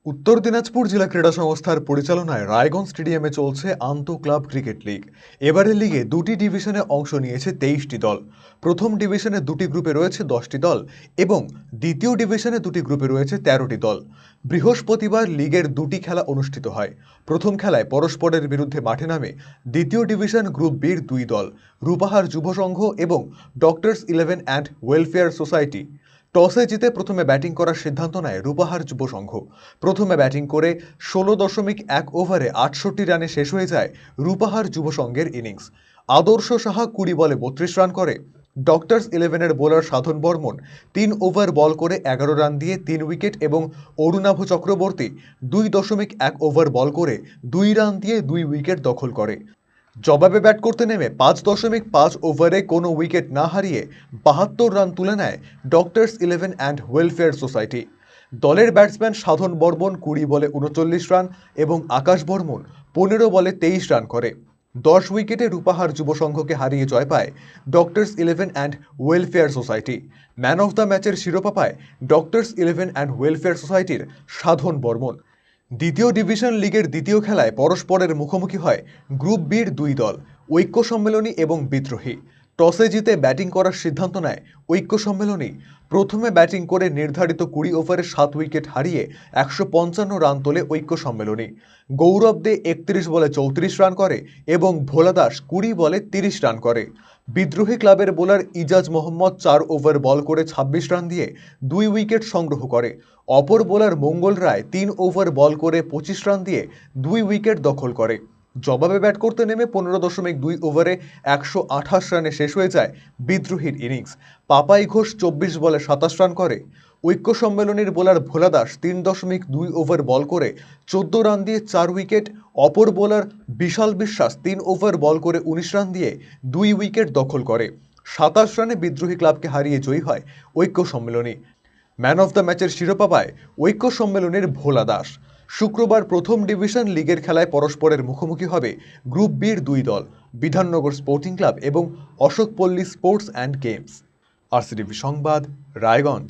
উত্তর দিনাজপুর জেলা ক্রীড়া সংস্থার পরিচালনায় রায়গঞ্জ স্টেডিয়ামে চলছে আন্তঃক্লাব ক্রিকেট লিগ। এবারের লিগে দুটি ডিভিশনে অংশ নিয়েছে 23টি দল। প্রথম ডিভিশনে দুটি গ্রুপে রয়েছে 10টি দল এবং দ্বিতীয় ডিভিশনে দুটি গ্রুপে রয়েছে 13টি দল। বৃহস্পতিবার লিগের দুটি খেলা অনুষ্ঠিত হয়। প্রথম খেলায় পরস্পরের বিরুদ্ধে মাঠে নামে দ্বিতীয় ডিভিশন গ্রুপ বির দুই দল, রূপাহার যুব সংঘ এবং ডক্টরস 11 অ্যান্ড ওয়েলফেয়ার সোসাইটি। টসে জিতে প্রথমে ব্যাটিং করার সিদ্ধান্ত নেয় রূপাহার যুব সংঘ। প্রথমে ব্যাটিং করে 16.1 ওভারে 68 রানে শেষ হয়ে যায় রূপাহার যুব সংঘের ইনিংস। আদর্শ সাহা 20 বলে 32 রান করে। ডক্টরস 11-এর বোলার সাধন বর্মন 3 ওভার বল করে 11 রান দিয়ে 3 উইকেট এবং অরুণাভ চক্রবর্তী 2.1 ওভার বল করে 2 রান দিয়ে 2 উইকেট দখল করে। জবাবে ব্যাট করতে নেমে 5.5 ওভারে কোনো উইকেট না হারিয়ে 72 রান তুলে নেয় ডক্টরস 11 অ্যান্ড ওয়েলফেয়ার সোসাইটি। দলের ব্যাটসম্যান সাধন বর্মন 20 বলে 39 রান এবং আকাশ বর্মন 15 বলে 23 রান করে। 10 উইকেটে রূপাহার যুব সংঘকে হারিয়ে জয় পায় doctors 11 and welfare society. Man of the ম্যাচের শিরোপা পায় ডক্টরস 11 অ্যান্ড ওয়েলফেয়ার সোসাইটির সাধন বর্মন। দ্বিতীয় ডিভিশন লিগের দ্বিতীয় খেলায় পরস্পরের মুখোমুখি হয় গ্রুপ বির দুই দল, ঐক্য সম্মেলনী এবং বিদ্রোহী। টসে জিতে ব্যাটিং করার সিদ্ধান্ত নেয় ঐক্য সম্মেলনী। প্রথমে ব্যাটিং করে নির্ধারিত 20 ওভারে 7 উইকেট হারিয়ে 155 রান তোলে ঐক্য সম্মেলনী। গৌরব দে 31 বলে 34 রান করে এবং ভোলা দাস 20 বলে 30 রান করে। বিদ্রোহী ক্লাবের বোলার ইজাজ মোহাম্মদ 4 ওভার বল করে 26 রান দিয়ে 2 উইকেট সংগ্রহ করে। অপর বোলার মঙ্গল রায় 3 ওভার বল করে 25 রান দিয়ে 2 উইকেট দখল করে। জবাবে ব্যাট করতে নেমে 15.2 ওভারে 128 রানে শেষ হয়ে যায় বিদ্রোহীর ইনিংস। পাপাই ঘোষ 24 বলে 27 রান করে। ঐক্য সম্মেলনের বোলার ভোলা দাস 3.2 ওভার বল করে 14 রান দিয়ে 4 উইকেট। অপর বোলার বিশাল বিশ্বাস 3 ওভার বল করে 19 রান দিয়ে 2 উইকেট দখল করে। 27 রানে বিদ্রোহী ক্লাবকে হারিয়ে জয়ী হয় ঐক্য সম্মেলনী। ম্যান অফ দ্য ম্যাচের শিরোপা পায় ঐক্য সম্মেলনের ভোলা দাস। শুক্রবার প্রথম ডিভিশন লিগের খেলায় পরস্পরের মুখোমুখি হবে গ্রুপ বির দুই দল, বিধাননগর স্পোর্টিং ক্লাব এবং Ashokpalli sports and games. RCTV সংবাদ, রায়গঞ্জ।